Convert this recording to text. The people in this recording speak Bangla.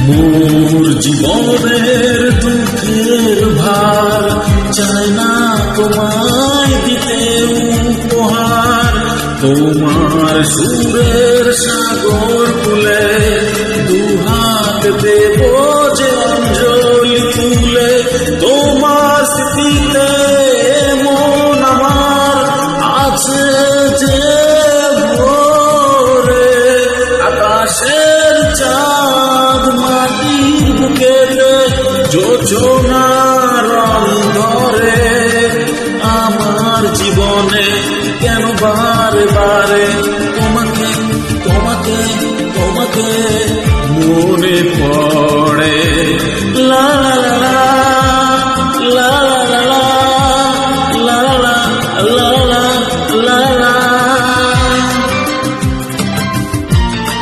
মোর জীবনের দুঃখের ভার চায় না তোমায় দিতে উপহার, তোমার সুরের সাগর তুলে দুহাত দেব যে অঞ্জলি তুলে। তোমার স্মৃতিতে মন আমার আছে যে ভরে, আকাশের চাঁদ মাটির বুকেতে যোজনা রং ধরে। আমার জীবনে কেন বারে বারে তোমাকে তোমাকে তোমাকে মনে পড়ে।